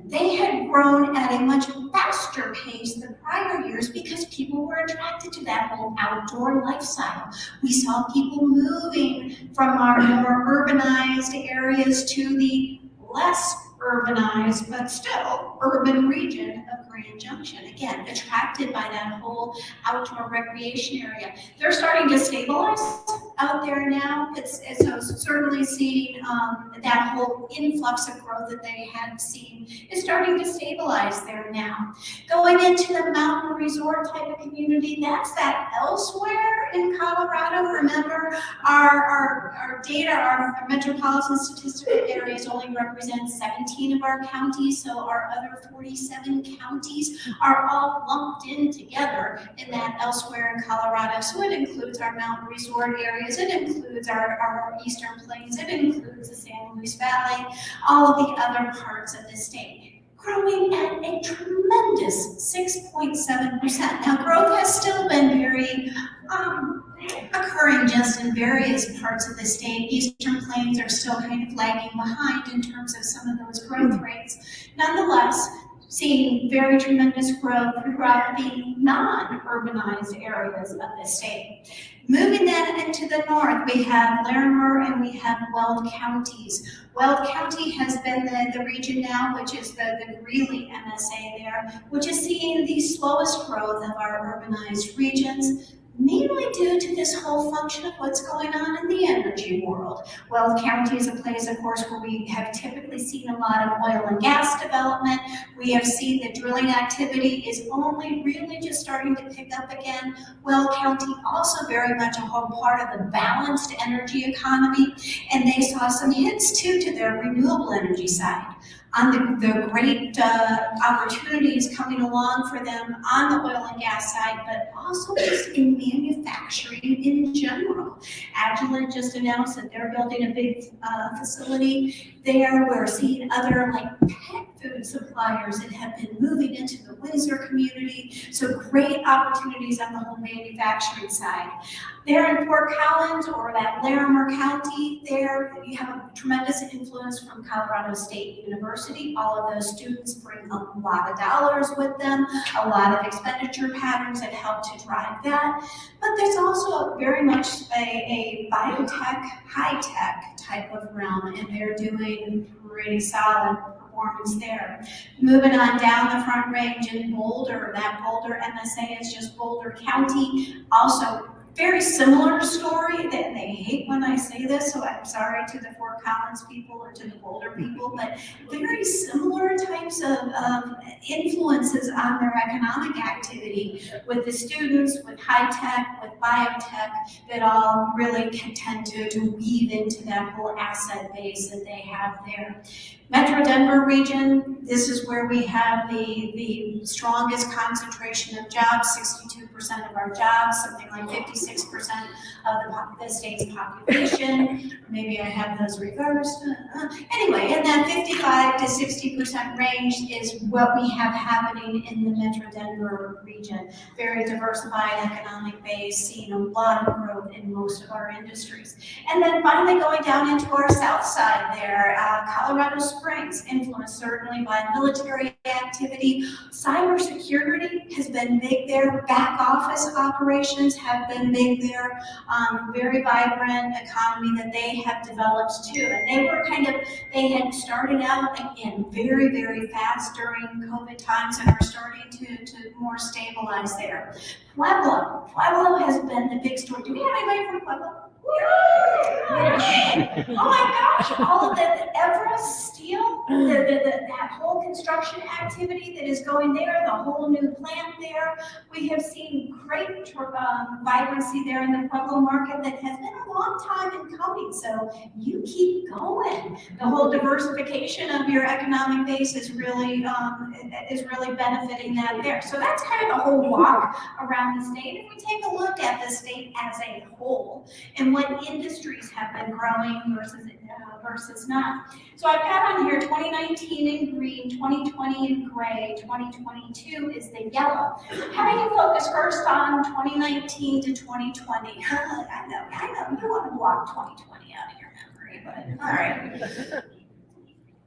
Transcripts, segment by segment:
they had grown at a much faster pace the prior years because people were attracted to that whole outdoor lifestyle. We saw people moving from our more urbanized areas to the less urbanized, but still urban region of Grand Junction. Again, attracted by that whole outdoor recreation area. They're starting to stabilize out there now. So certainly seeing that whole influx of growth that they had seen is starting to stabilize there now. Going into the mountain resort type of community, that's that elsewhere in Colorado. Remember, our data, our metropolitan statistical areas only represent 17 of our counties, so our other 47 counties are all lumped in together in that elsewhere in Colorado. So it includes our mountain resort areas, it includes our eastern plains, it includes the San Luis Valley, all of the other parts of the state, growing at a tremendous 6.7%. Now, growth has still been very occurring just in various parts of the state. Eastern plains are still kind of lagging behind in terms of some of those growth rates. Nonetheless, seeing very tremendous growth throughout the non-urbanized areas of the state. Moving then into the north, we have Larimer and we have Weld counties. Weld County has been the region now, which is the Greeley MSA there, which is seeing the slowest growth of our urbanized regions, mainly due to this whole function of what's going on in the energy world. Weld County is a place, of course, where we have typically seen a lot of oil and gas development. We have seen that drilling activity is only really just starting to pick up again. Weld County also very much a whole part of the balanced energy economy, and they saw some hits too to their renewable energy side. On the great opportunities coming along for them on the oil and gas side, but also just in manufacturing in general. Agilent just announced that they're building a big facility there. We're seeing other like pet food suppliers that have been moving into the Windsor community. So great opportunities on the whole manufacturing side. There in Fort Collins or that Larimer County, there you have a tremendous influence from Colorado State University. All of those students bring a lot of dollars with them, a lot of expenditure patterns that help to drive that. But there's also very much a biotech, high-tech type of realm, and they're doing pretty solid performance there. Moving on down the Front Range in Boulder, that Boulder MSA is just Boulder County, also very similar story. They hate when I say this, so I'm sorry to the Fort Collins people or to the Boulder people, but very similar types of influences on their economic activity with the students, with high tech, with biotech, that all really can tend to weave into that whole asset base that they have there. Metro Denver region, this is where we have the strongest concentration of jobs, 62% of our jobs, something like 56% of the state's population. Maybe I have those reversed. Anyway, in that 55 to 60% range is what we have happening in the Metro Denver region. Very diversified economic base, seeing a lot of growth in most of our industries. And then finally going down into our south side there, Colorado Springs, influenced certainly by military activity. Cybersecurity has been big there. Back office operations have been big there. Very vibrant economy that they have developed too. And they had started out again very, very fast during COVID times and are starting to more stabilize there. Pueblo has been the big story. Do we have anybody from Pueblo? Oh my gosh, all of the Everest steel, that whole construction activity that is going there, the whole new plant there. We have seen great vibrancy there in the Pueblo market that has been a long time in coming, so you keep going. The whole diversification of your economic base is really benefiting that there. So that's kind of the whole walk around the state. If we take a look at the state as a whole, and what industries have been growing versus not. So I've got on here 2019 in green, 2020 in gray, 2022 is the yellow. Having you focus first on 2019 to 2020. I know, you want to block 2020 out of your memory, but all right.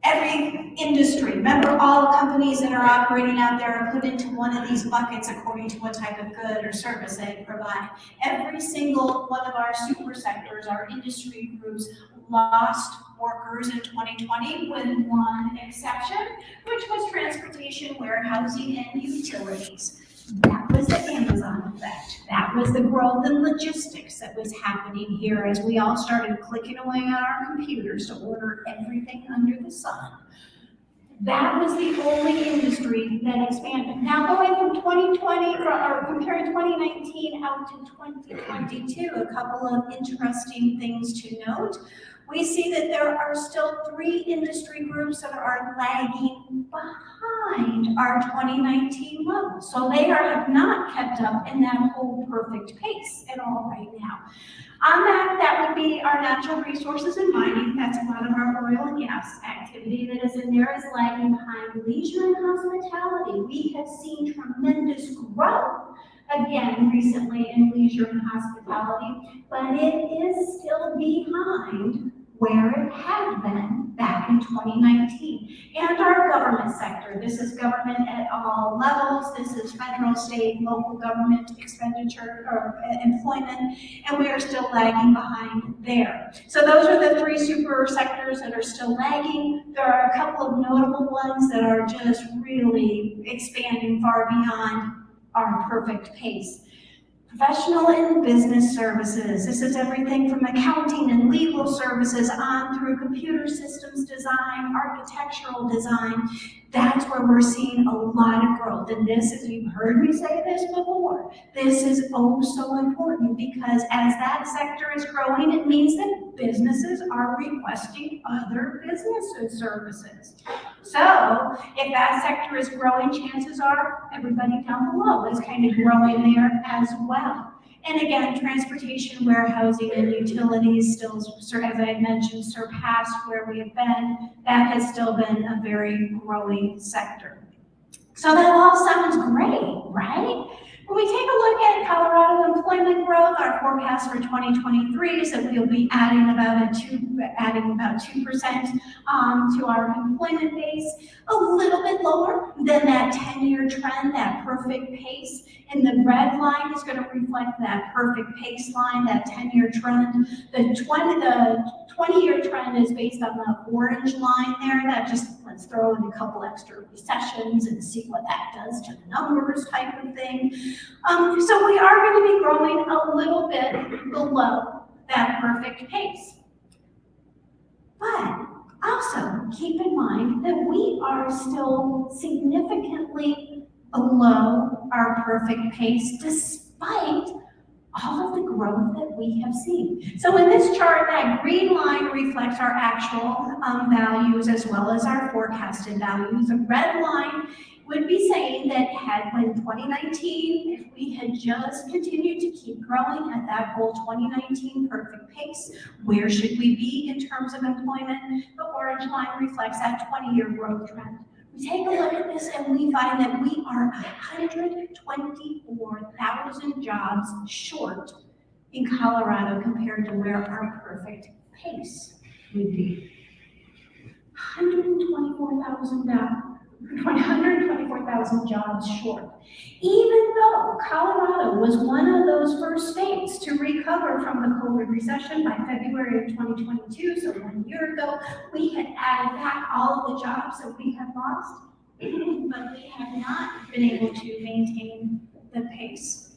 Every industry, remember all companies that are operating out there are put into one of these buckets according to what type of good or service they provide. Every single one of our super sectors, our industry groups, lost workers in 2020 with one exception, which was transportation, warehousing, and utilities. That was the Amazon effect. That was the growth in logistics that was happening here as we all started clicking away on our computers to order everything under the sun. That was the only industry that expanded. Now going from 2020, or comparing 2019 out to 2022, a couple of interesting things to note. We see that there are still 3 industry groups that are lagging behind our 2019 level. So they have not kept up in that whole perfect pace at all right now. On that would be our natural resources and mining. That's a lot of our oil and gas activity that is in there is lagging behind leisure and hospitality. We have seen tremendous growth again recently in leisure and hospitality, but it is still behind where it had been back in 2019. And our government sector, this is government at all levels, this is federal, state, local government expenditure or employment, and we are still lagging behind there. So those are the 3 super sectors that are still lagging. There are a couple of notable ones that are just really expanding far beyond our perfect pace. Professional and business services. This is everything from accounting and legal services on through computer systems design, architectural design. That's where we're seeing a lot of growth. And this, as you've heard me say this before, this is oh so important because as that sector is growing, it means that businesses are requesting other business services. So if that sector is growing, chances are everybody down below is kind of growing there as well. And again, transportation, warehousing, and utilities still, as I had mentioned, surpassed where we have been. That has still been a very growing sector. So that all sounds great, right? When we take a look at Colorado employment growth, our forecast for 2023 is that we'll be adding about 2% to our employment base, a little bit lower than that 10-year trend, that perfect pace. And the red line is going to reflect that perfect pace line, that 10-year trend. The 20-year trend is based on the orange line there. That just, let's throw in a couple extra recessions and see what that does to the numbers type of thing. So we are going to be growing a little bit below that perfect pace. But also keep in mind that we are still significantly below our perfect pace despite all of the growth that we have seen. So in this chart, that green line reflects our actual values as well as our forecasted values. The red line would be saying that in 2019, if we had just continued to keep growing at that whole 2019 perfect pace, where should we be in terms of employment? The orange line reflects that 20-year growth trend. We take a look at this and we find that we are 124,000 jobs short in Colorado compared to where our perfect pace would be. 124,000 jobs short. Even though Colorado was one of those first states to recover from the COVID recession by February of 2022, so 1 year ago, we had added back all of the jobs that we had lost, but we have not been able to maintain the pace.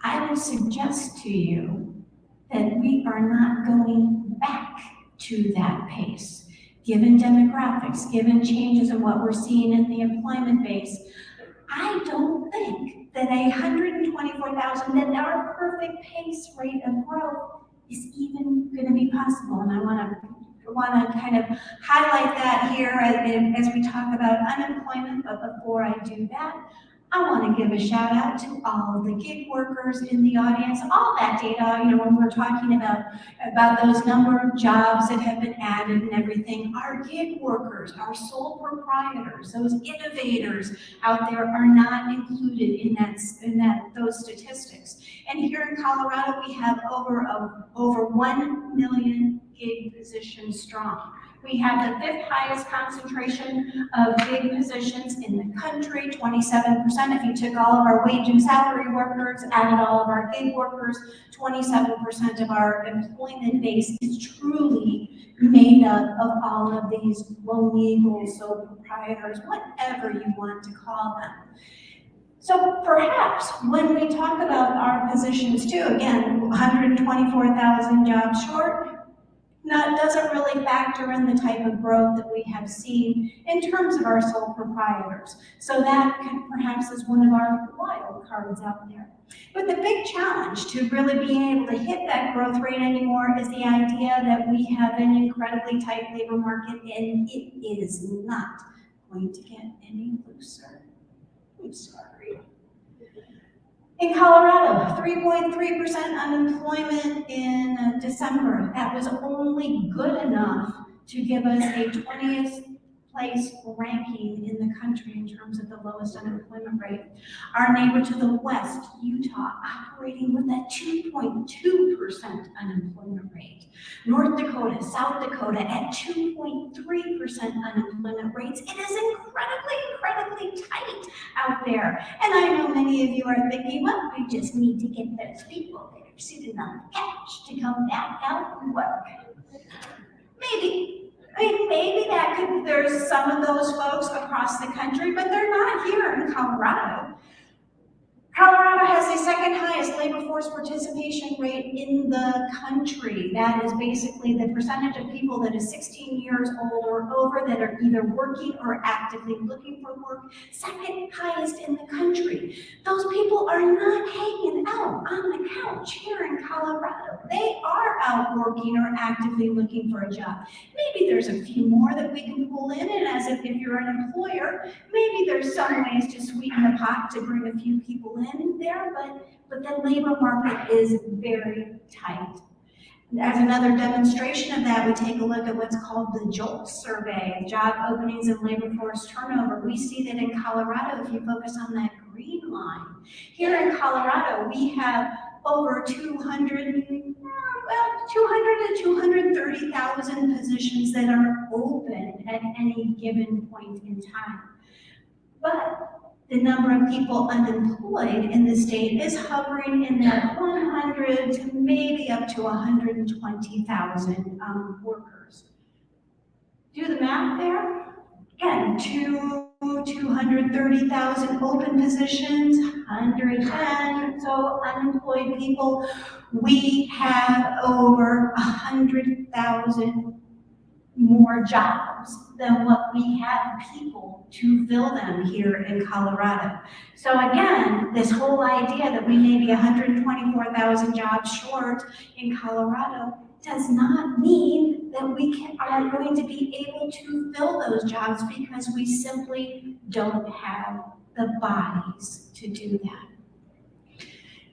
I would suggest to you that we are not going back to that pace. Given demographics, given changes in what we're seeing in the employment base, I don't think that 124,000, that our perfect pace rate of growth is even going to be possible. And I want to kind of highlight that here as we talk about unemployment. But before I do that, I want to give a shout out to all of the gig workers in the audience. All that data, when we're talking about those number of jobs that have been added and everything, our gig workers, our sole proprietors, those innovators out there are not included in those statistics. And here in Colorado, we have over 1 million gig positions strong, We have the 5th highest concentration of gig positions in the country, 27%. If you took all of our wage and salary workers, added all of our gig workers, 27% of our employment base is truly made up of all of these low-legal sole proprietors, whatever you want to call them. So perhaps when we talk about our positions too, again, 124,000 jobs short, that doesn't really factor in the type of growth that we have seen in terms of our sole proprietors. So that perhaps is one of our wild cards out there. But the big challenge to really being able to hit that growth rate anymore is the idea that we have an incredibly tight labor market, and it is not going to get any looser. I'm sorry. In Colorado, 3.3% unemployment in December. That was only good enough to give us a 20th place ranking in the country in terms of the lowest unemployment rate. Our neighbor to the west, Utah, operating with a 2.2% unemployment rate. North Dakota, South Dakota at 2.3% unemployment rates. It is incredibly tight out there. And I know many of you are thinking, well, we just need to get those people that are sitting on the couch to come back out and work. Maybe. Maybe there's some of those folks across the country, but they're not here in Colorado. Colorado has the 2nd highest labor force participation rate in the country. That is basically the percentage of people that is 16 years old or over that are either working or actively looking for work. 2nd highest in the country. Those people are not hanging out on the couch here in Colorado. They are out working or actively looking for a job. Maybe there's a few more that we can pull in, and as if you're an employer, maybe there's some ways to sweeten the pot to bring a few people in there, but the labor market is very tight. As another demonstration of that, we take a look at what's called the JOLT survey, Job Openings and Labor Force Turnover. We see that in Colorado, if you focus on that green line, here in Colorado, we have over 200 to 230,000 positions that are open at any given point in time. But the number of people unemployed in the state is hovering in that 100 to maybe up to 120,000 workers. Do the math there. Again, 230,000 open positions, 110 so unemployed people. We have over 100,000 more jobs than what we have people to fill them here in Colorado. So again, this whole idea that we may be 124,000 jobs short in Colorado does not mean that we are going to be able to fill those jobs because we simply don't have the bodies to do that.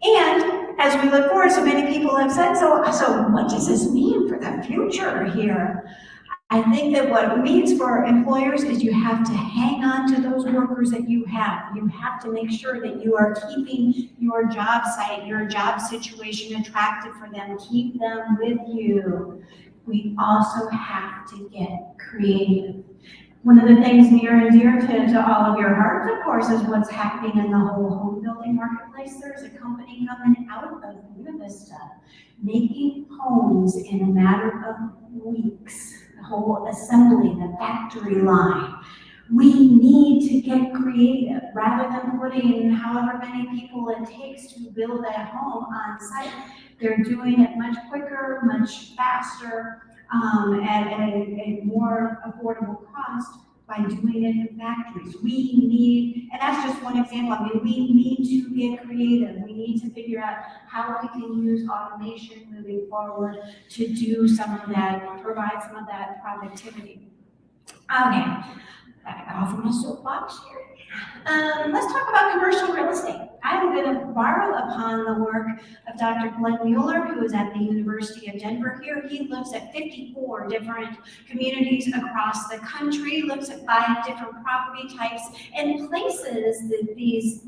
And as we look forward, so many people have said, so what does this mean for the future here? I think that what it means for employers is you have to hang on to those workers that you have. You have to make sure that you are keeping your job site, your job situation attractive for them. Keep them with you. We also have to get creative. One of the things near and dear to all of your hearts, of course, is what's happening in the whole home building marketplace. There's a company coming out of Buena Vista making homes in a matter of weeks. The whole assembly, the factory line. We need to get creative rather than putting however many people it takes to build that home on site. They're doing it much quicker, much faster, at a more affordable cost by doing it in factories. We need, and that's just one example, I mean, we need to get creative. We need to figure out how we can use automation moving forward to do some of that, provide some of that productivity. Okay, back off of my soapbox here. Let's talk about commercial real estate. I'm going to borrow upon the work of Dr. Glenn Mueller, who is at the University of Denver here. He looks at 54 different communities across the country, looks at 5 different property types, and places these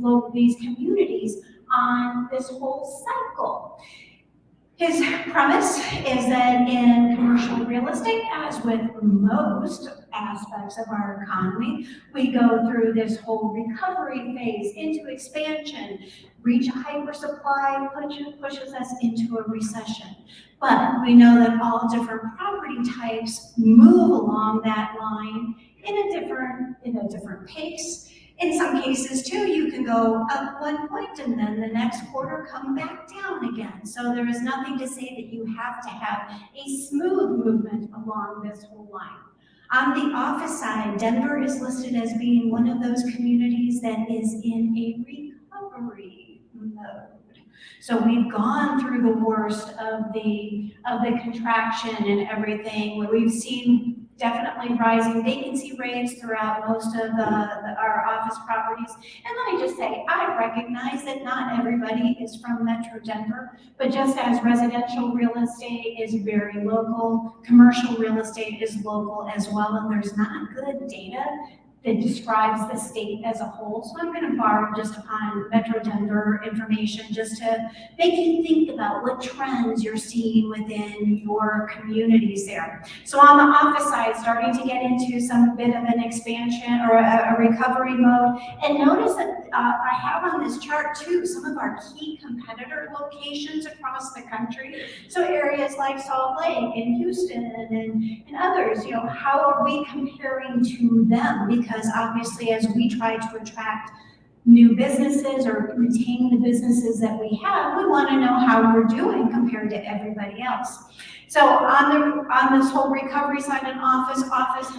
communities on this whole cycle. His premise is that in commercial real estate, as with most aspects of our economy, we go through this whole recovery phase into expansion, reach a hypersupply, pushes us into a recession. But we know that all different property types move along that line in a different pace. In some cases too, you can go up one point and then the next quarter come back down again. So there is nothing to say that you have to have a smooth movement along this whole line. On the office side, Denver is listed as being one of those communities that is in a recovery mode. So we've gone through the worst of the contraction and everything, where we've seen definitely rising vacancy rates throughout most of our office properties. And let me just say, I recognize that not everybody is from Metro Denver, but just as residential real estate is very local, commercial real estate is local as well, and there's not good data that describes the state as a whole. So I'm going to borrow just upon Metro Denver information just to make you think about what trends you're seeing within your communities there. So on the office side, starting to get into some bit of an expansion or a recovery mode. And notice that I have on this chart too, some of our key competitor locations across the country. So areas like Salt Lake and Houston and others, you know, how are we comparing to them? Because obviously as we try to attract new businesses or retain the businesses that we have, we want to know how we're doing compared to everybody else. So on this whole recovery side in office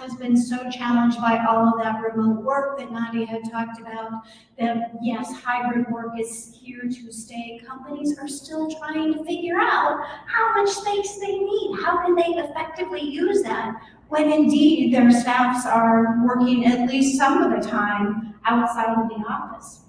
has been so challenged by all of that remote work that Nadia had talked about, that yes, hybrid work is here to stay. Companies are still trying to figure out how much space they need. How can they effectively use that when indeed their staffs are working at least some of the time outside of the office.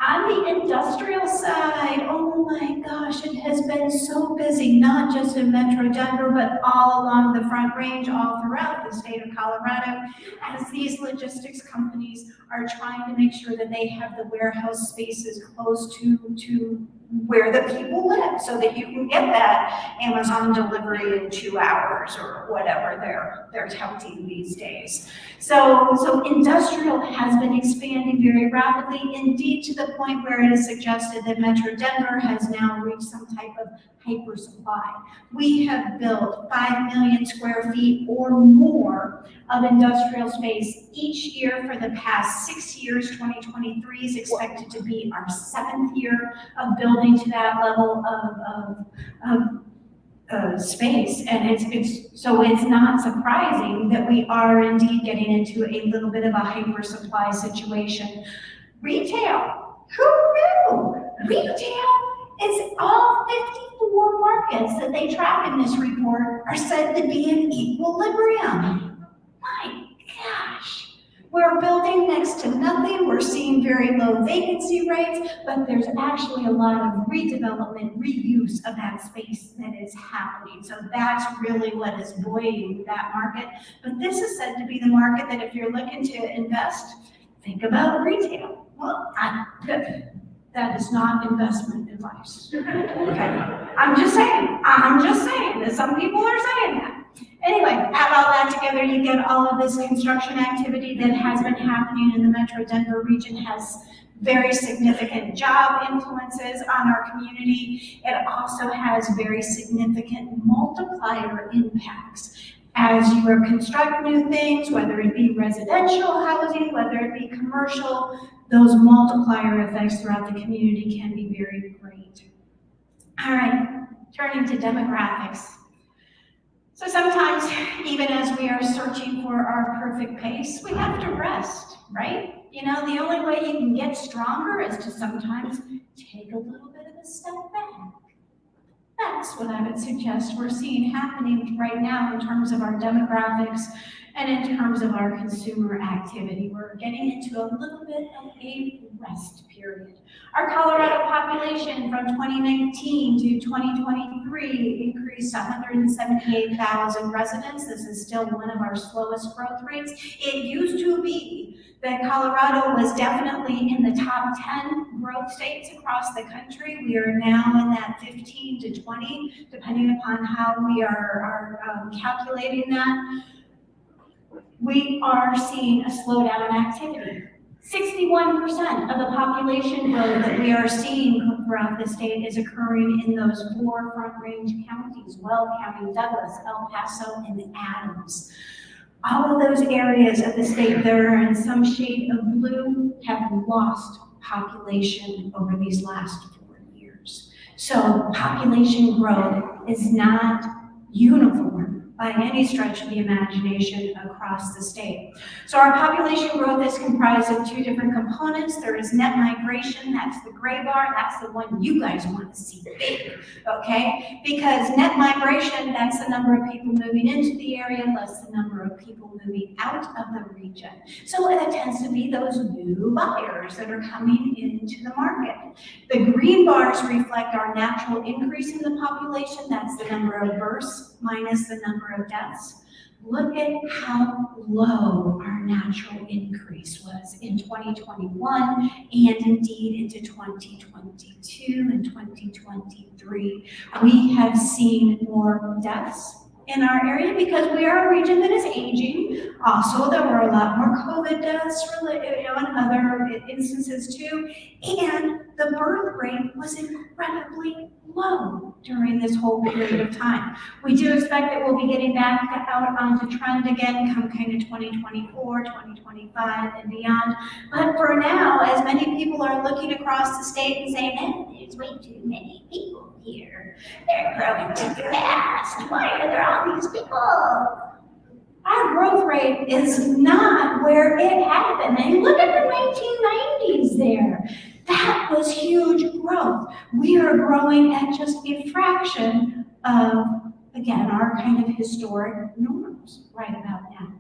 On the industrial side, oh my gosh, it has been so busy, not just in Metro Denver, but all along the Front Range, all throughout the state of Colorado, as these logistics companies are trying to make sure that they have the warehouse spaces close to where the people live, so that you can get that Amazon delivery in 2 hours or whatever they're touting these days. So industrial has been expanding very rapidly, indeed to the point where it is suggested that Metro Denver has now reached some type of hyper supply. We have built 5 million square feet or more of industrial space each year for the past 6 years. 2023 is expected to be our 7th year of building to that level of space, and it's not surprising that we are indeed getting into a little bit of a hyper supply situation. Retail, who knew? Retail is all 54 markets that they track in this report are said to be in equilibrium. My gosh. We're building next to nothing. We're seeing very low vacancy rates, but there's actually a lot of redevelopment, reuse of that space that is happening. So that's really what is buoying that market. But this is said to be the market that if you're looking to invest, think about retail. Well, that is not investment advice. Okay. I'm just saying that some people are saying that. Anyway, add all that together, you get all of this construction activity that has been happening in the Metro Denver region, has very significant job influences on our community. It also has very significant multiplier impacts. As you construct new things, whether it be residential housing, whether it be commercial, those multiplier effects throughout the community can be very great. All right, turning to demographics. So sometimes, even as we are searching for our perfect pace, we have to rest, right? You know, the only way you can get stronger is to sometimes take a little bit of a step back. That's what I would suggest we're seeing happening right now in terms of our demographics and in terms of our consumer activity. We're getting into a little bit of a rest period. Our Colorado population from 2019 to 2023 increased 178,000 residents. This is still one of our slowest growth rates. It used to be that Colorado was definitely in the top 10 growth states across the country. We are now in that 15 to 20, depending upon how we are calculating that. We are seeing a slowdown in activity. 61% of the population growth that we are seeing throughout the state is occurring in those 4 Front Range counties: Weld County, Douglas, El Paso, and Adams. All of those areas of the state that are in some shade of blue have lost population over these last 4 years. So population growth is not uniform by any stretch of the imagination across the state. So our population growth is comprised of 2 different components. There is net migration, that's the gray bar, that's the one you guys want to see big, okay? Because net migration, that's the number of people moving into the area less the number of people moving out of the region. So it tends to be those new buyers that are coming into the market. The green bars reflect our natural increase in the population, that's the number of births minus the number of deaths. Look at how low our natural increase was in 2021 and indeed into 2022 and 2023. We have seen more deaths in our area because we are a region that is aging. Also, there were a lot more COVID deaths and other instances too. And the birth rate was incredibly low during this whole period of time. We do expect that we'll be getting back out onto trend again come kind of 2024, 2025 and beyond. But for now, as many people are looking across the state and saying, hey, there's way too many people here. They're growing too fast. Why are there all these people? Our growth rate is not where it had been. And look at the 1990s there. That was huge growth. We are growing at just a fraction of, again, our kind of historic norms right about now.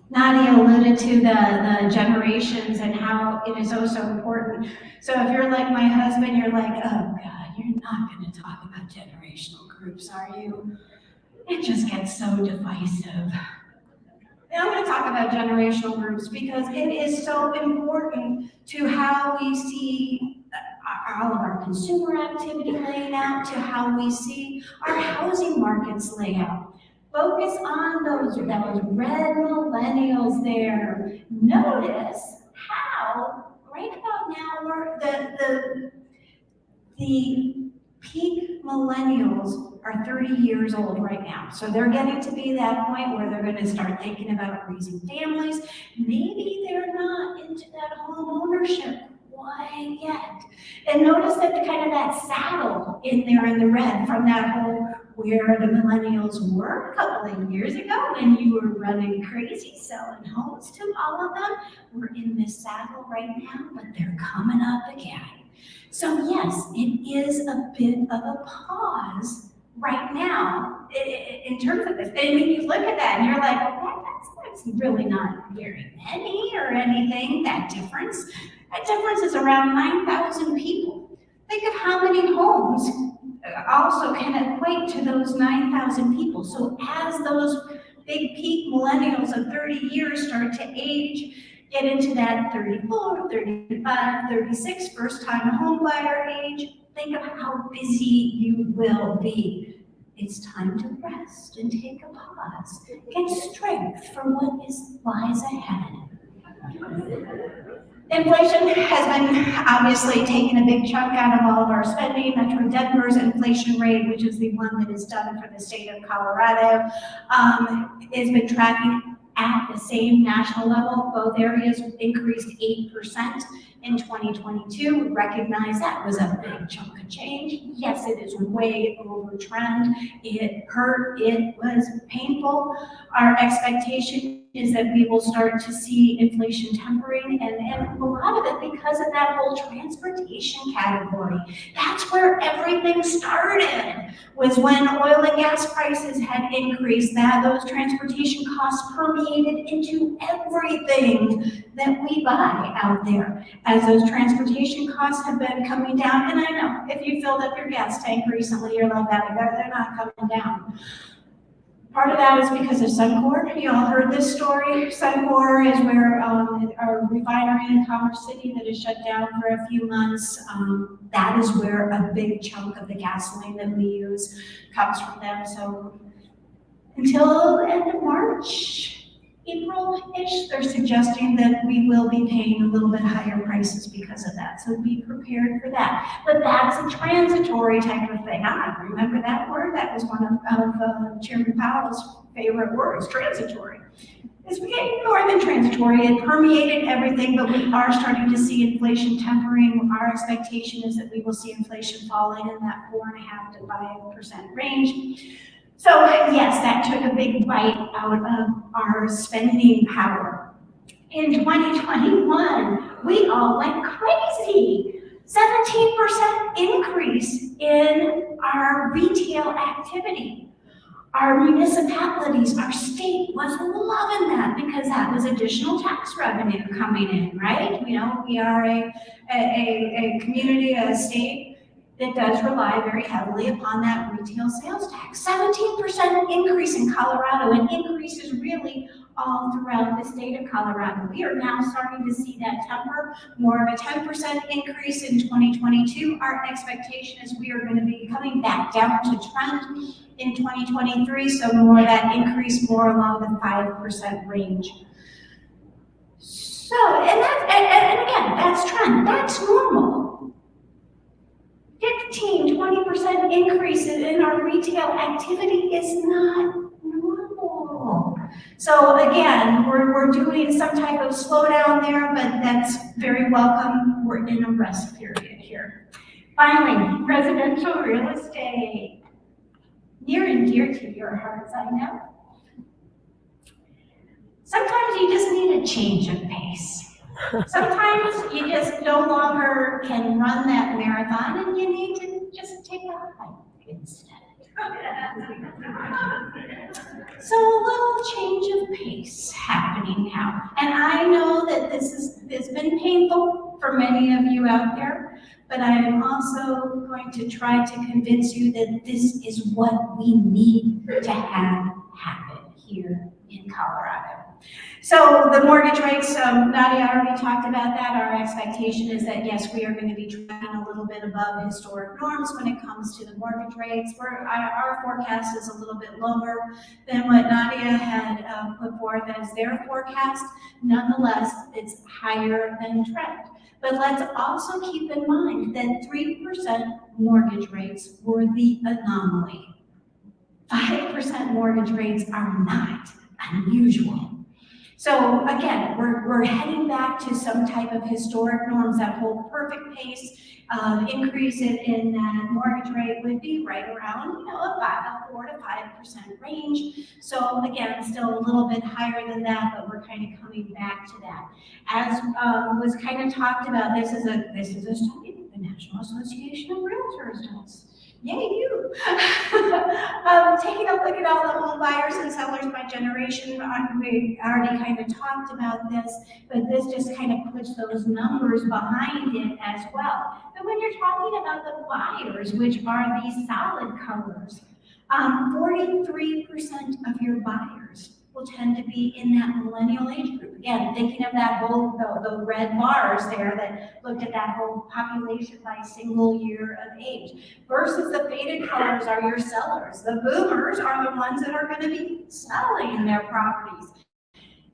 Nadia alluded to the generations and how it is so important. So if you're like my husband, you're like, oh God, you're not going to talk about generational groups, are you? It just gets so divisive. And I'm going to talk about generational groups because it is so important to how we see all of our consumer activity laying out, to how we see our housing markets lay out. Focus on those red millennials there. Notice how right about now the peak millennials are 30 years old right now. So they're getting to be that point where they're going to start thinking about raising families. Maybe they're not into that home ownership quite yet. And notice that the kind of that saddle in there in the red from that whole where the millennials were a couple of years ago when you were running crazy selling homes to all of them. We're in this saddle right now, but they're coming up again. So yes, it is a bit of a pause right now in terms of this. And when you look at that and you're like, well, that's really not very many or anything, that difference. That difference is around 9,000 people. Think of how many homes also can equate to those 9,000 people. So as those big peak millennials of 30 years start to age, get into that 34, 35, 36 first-time home buyer age, think of how busy you will be. It's time to rest and take a pause. Get strength for what lies ahead. Inflation has been obviously taking a big chunk out of all of our spending. Metro Denver's inflation rate, which is the one that is done for the state of Colorado, has been tracking at the same national level. Both areas increased 8% in 2022. We recognize that was a big chunk of change. Yes, it is way over trend. It hurt, it was painful. Our expectation is that we will start to see inflation tempering, and a lot of it because of that whole transportation category. That's where everything started, was when oil and gas prices had increased, that those transportation costs permeated into everything that we buy out there. As those transportation costs have been coming down, and I know if you filled up your gas tank recently, you're like, they're not coming down. Part of that is because of Suncor. You all heard this story. Suncor is where our refinery in Commerce City that is shut down for a few months. That is where a big chunk of the gasoline that we use comes from them. So until the end of March, April-ish, they're suggesting that we will be paying a little bit higher prices because of that. So be prepared for that. But that's a transitory type of thing. I remember that word. That was one of Chairman Powell's favorite words, transitory. It's getting more than transitory. It permeated everything, but we are starting to see inflation tempering. Our expectation is that we will see inflation falling in that 4.5% to 5% range. So yes, that took a big bite out of our spending power. In 2021, we all went crazy. 17% increase in our retail activity. Our municipalities, our state was loving that because that was additional tax revenue coming in, right? You know, we are a community, a state that does rely very heavily upon that retail sales tax. 17% increase in Colorado, and increases really all throughout the state of Colorado. We are now starting to see that temper, more of a 10% increase in 2022. Our expectation is we are going to be coming back down to trend in 2023, so more of that increase, more along the 5% range. So, and again, that's trend, that's normal. 15-20% increases in our retail activity is not normal. So again, we're doing some type of slowdown there, but that's very welcome. We're in a rest period here. Finally, residential real estate. Near and dear to your hearts, I know. Sometimes you just need a change of pace. Sometimes you just no longer can run that marathon and you need to just take a hike instead. So a little change of pace happening now. And I know that it's been painful for many of you out there, but I am also going to try to convince you that this is what we need to have happen here in Colorado. So the mortgage rates, Nadia already talked about that. Our expectation is that, yes, we are going to be tracking a little bit above historic norms when it comes to the mortgage rates. Our forecast is a little bit lower than what Nadia had put forth as their forecast. Nonetheless, it's higher than trend. But let's also keep in mind that 3% mortgage rates were the anomaly. 5% mortgage rates are not unusual. So again, we're heading back to some type of historic norms. That whole perfect pace increase in that mortgage rate would be right around, a 4 to 5% range. So again, still a little bit higher than that, but we're kind of coming back to that. As was kind of talked about, this is a study that the National Association of Realtors does. Yay, you! Taking a look at all the home buyers and sellers by generation, we already kind of talked about this, but this just kind of puts those numbers behind it as well. But when you're talking about the buyers, which are these solid colors, 43% of your buyers will tend to be in that millennial age group. Again, thinking of that whole, the red bars there that looked at that whole population by single year of age. Versus the faded colors are your sellers. The boomers are the ones that are going to be selling their properties.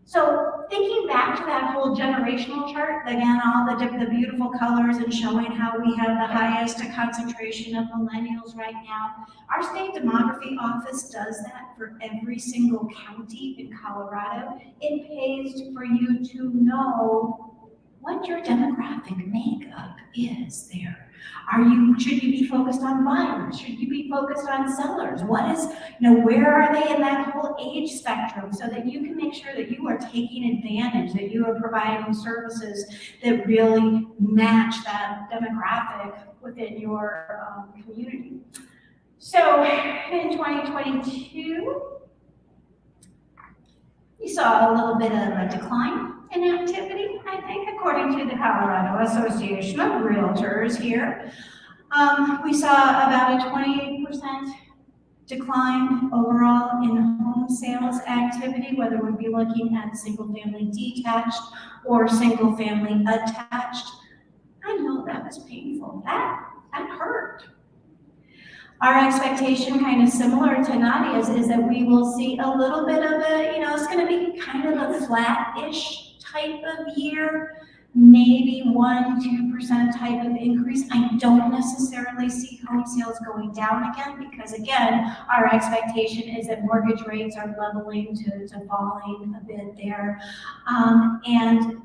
So thinking back to that whole generational chart, again, all the beautiful colors and showing how we have the highest concentration of millennials right now. Our state demography office does that for every single county in Colorado. It pays for you to know what your demographic makeup is there. Should you be focused on buyers? Should you be focused on sellers? Where are they in that whole age spectrum so that you can make sure that you are taking advantage, that you are providing services that really match that demographic within your community. So in 2022, we saw a little bit of a decline in activity, I think, according to the Colorado Association of Realtors here. We saw about a 20% decline overall in home sales activity, whether we'd be looking at single-family detached or single-family attached. I know that was painful. That hurt. Our expectation, kind of similar to Nadia's, is that we will see a little bit of a, it's going to be kind of a flat-ish type of year, maybe 1-2% type of increase. I don't necessarily see home sales going down again because, again, our expectation is that mortgage rates are leveling to falling a bit there. And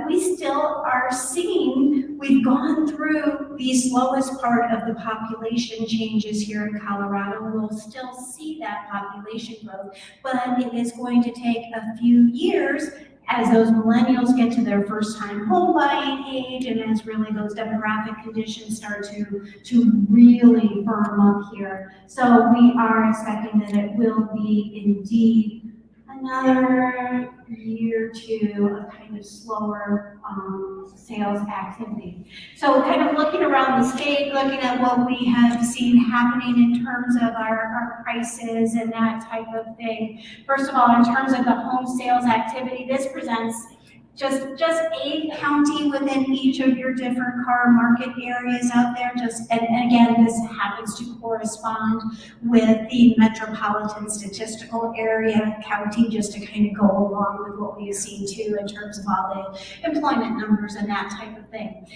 we still are seeing, we've gone through the slowest part of the population changes here in Colorado. We'll still see that population growth, but it is going to take a few years as those millennials get to their first time home buying age and as really those demographic conditions start to really firm up here. So we are expecting that it will be indeed another year or two of kind of slower sales activity. So kind of looking around the state, looking at what we have seen happening in terms of our prices and that type of thing. First of all, in terms of the home sales activity, this presents just a county within each of your different car market areas out there. And again, this happens to correspond with the metropolitan statistical area county, just to kind of go along with what we've seen too in terms of all the employment numbers and that type of thing.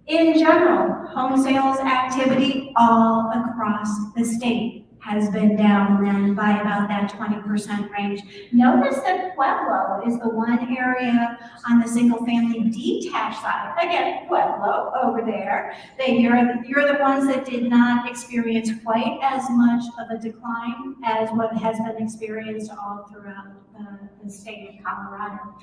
In general, home sales activity all across the state has been down then by about that 20% range. Notice that Pueblo is the one area on the single family detached side. Again, Pueblo over there. You're the ones that did not experience quite as much of a decline as what has been experienced all throughout the state of Colorado.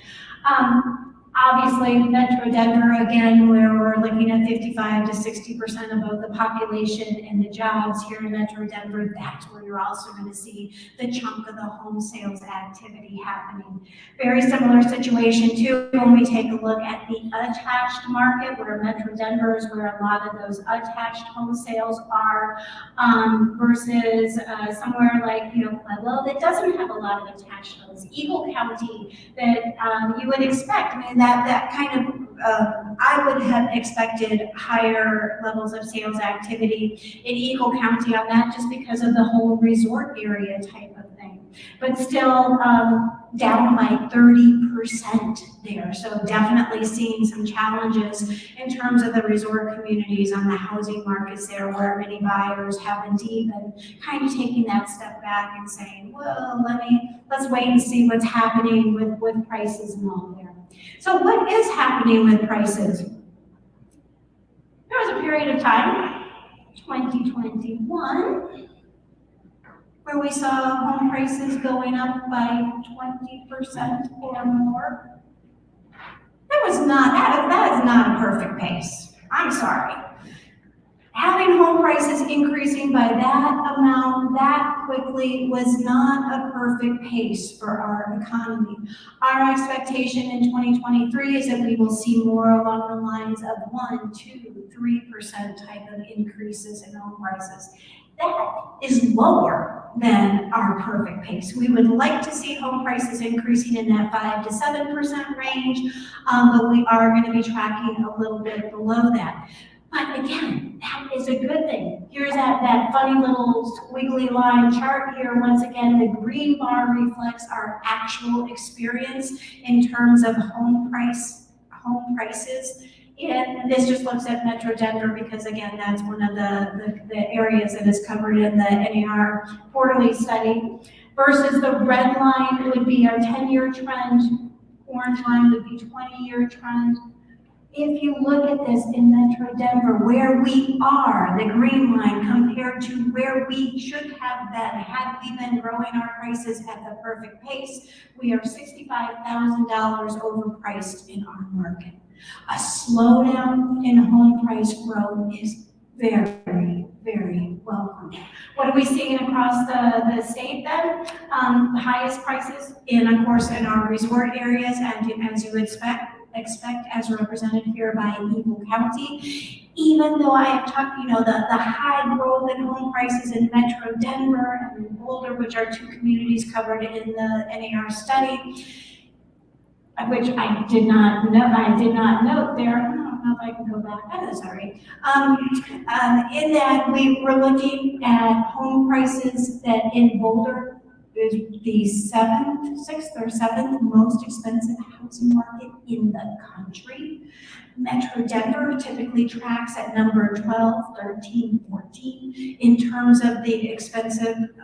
Obviously, Metro Denver, again, where we're looking at 55 to 60% of both the population and the jobs here in Metro Denver, that's where you're also going to see the chunk of the home sales activity happening. Very similar situation, too, when we take a look at the attached market, where Metro Denver is where a lot of those attached home sales are, versus somewhere like, Pueblo that doesn't have a lot of attached homes. Eagle County that you would expect. I mean, that kind of, I would have expected higher levels of sales activity in Eagle County on that just because of the whole resort area type of thing. But still down by 30% there. So definitely seeing some challenges in terms of the resort communities on the housing markets there, where many buyers have indeed been kind of taking that step back and saying, well, let's wait and see what's happening with prices and all there. So what is happening with prices? There was a period of time, 2021, where we saw home prices going up by 20% or more. That is not a perfect pace. I'm sorry. Having home prices increasing by that amount, that quickly, was not a perfect pace for our economy. Our expectation in 2023 is that we will see more along the lines of 1, 2, 3% type of increases in home prices. That is lower than our perfect pace. We would like to see home prices increasing in that 5 to 7% range, but we are going to be tracking a little bit below that. But again, that is a good thing. Here's that funny little squiggly line chart here. Once again, the green bar reflects our actual experience in terms of home prices. And this just looks at Metro Denver because, again, that's one of the areas that is covered in the NAR quarterly study. Versus the red line would be our 10-year trend. Orange line would be 20-year trend. If you look at this in Metro Denver, where we are, the green line, compared to where we should have been, had we been growing our prices at the perfect pace, we are $65,000 overpriced in our market. A slowdown in home price growth is very, very welcome. What are we seeing across the state then? The highest prices of course, in our resort areas, and as you would expect, expect as represented here by Eagle County. Even though I have talked, the high growth in home prices in Metro Denver and Boulder, which are two communities covered in the NAR study, which I did not note there. I don't know if I can go back. Oh, sorry. In that we were looking at home prices that in Boulder is the sixth or seventh most expensive housing market in the country. Metro Denver typically tracks at number 12, 13, 14 in terms of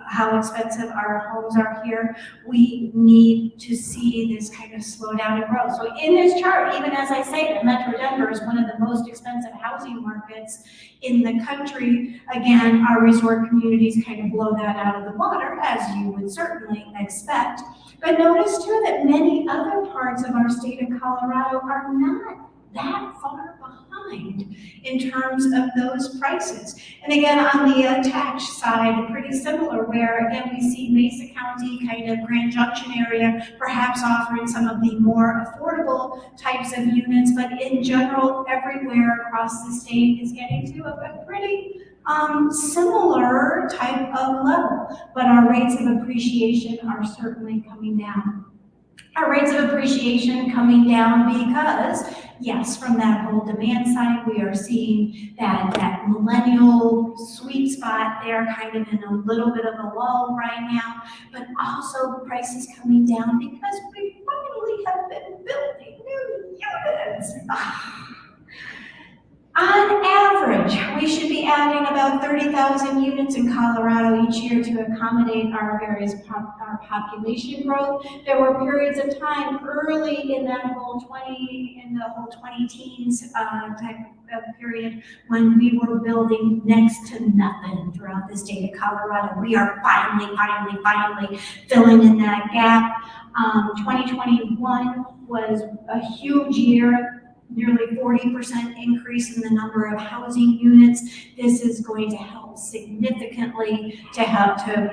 how expensive our homes are here. We need to see this kind of slowdown in growth. So in this chart, even as I say that Metro Denver is one of the most expensive housing markets in the country, again, our resort communities kind of blow that out of the water, as you would certainly expect. But notice too that many other parts of our state of Colorado are not that far behind in terms of those prices. And again, on the attached side, pretty similar, where again, we see Mesa County, kind of Grand Junction area, perhaps offering some of the more affordable types of units, but in general, everywhere across the state is getting to a pretty similar type of level, but our rates of appreciation are certainly coming down. Our rates of appreciation coming down because, yes, from that whole demand side, we are seeing that millennial sweet spot there, kind of in a little bit of a lull right now, but also prices coming down because we finally have been building new units. On average, we should be adding about 30,000 units in Colorado each year to accommodate our our population growth. There were periods of time early in that whole 20 teens type of period when we were building next to nothing throughout the state of Colorado. We are finally filling in that gap. 2021 was a huge year. Nearly 40% increase in the number of housing units. This is going to help significantly to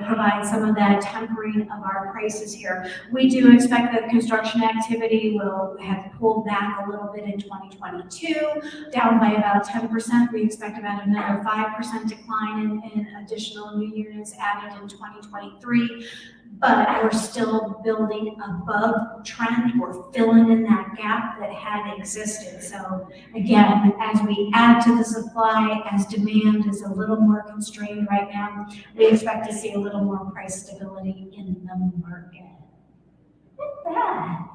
provide some of that tempering of our prices here. We do expect that construction activity will have pulled back a little bit in 2022, down by about 10%. We expect about another 5% decline in additional new units added in 2023. But we're still building above trend. We're filling in that gap that had existed. So again, as we add to the supply, as demand is a little more constrained right now, we expect to see a little more price stability in the market. With that.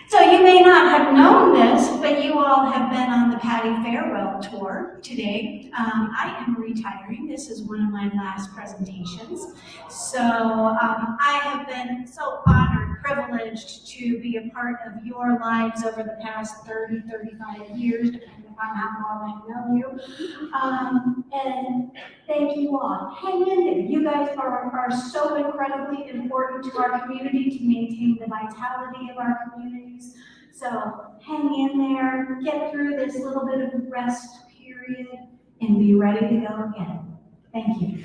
So you may not have known this, but you all have been on the Patty Farewell tour today. I am retiring. This is one of my last presentations. So I have been so honored, privileged to be a part of your lives over the past 30, 35 years, depending upon how long I've known you. And thank you all. Hang in there. You guys are so incredibly important to our community to maintain the vitality of our communities. So hang in there, get through this little bit of a rest period, and be ready to go again. Thank you.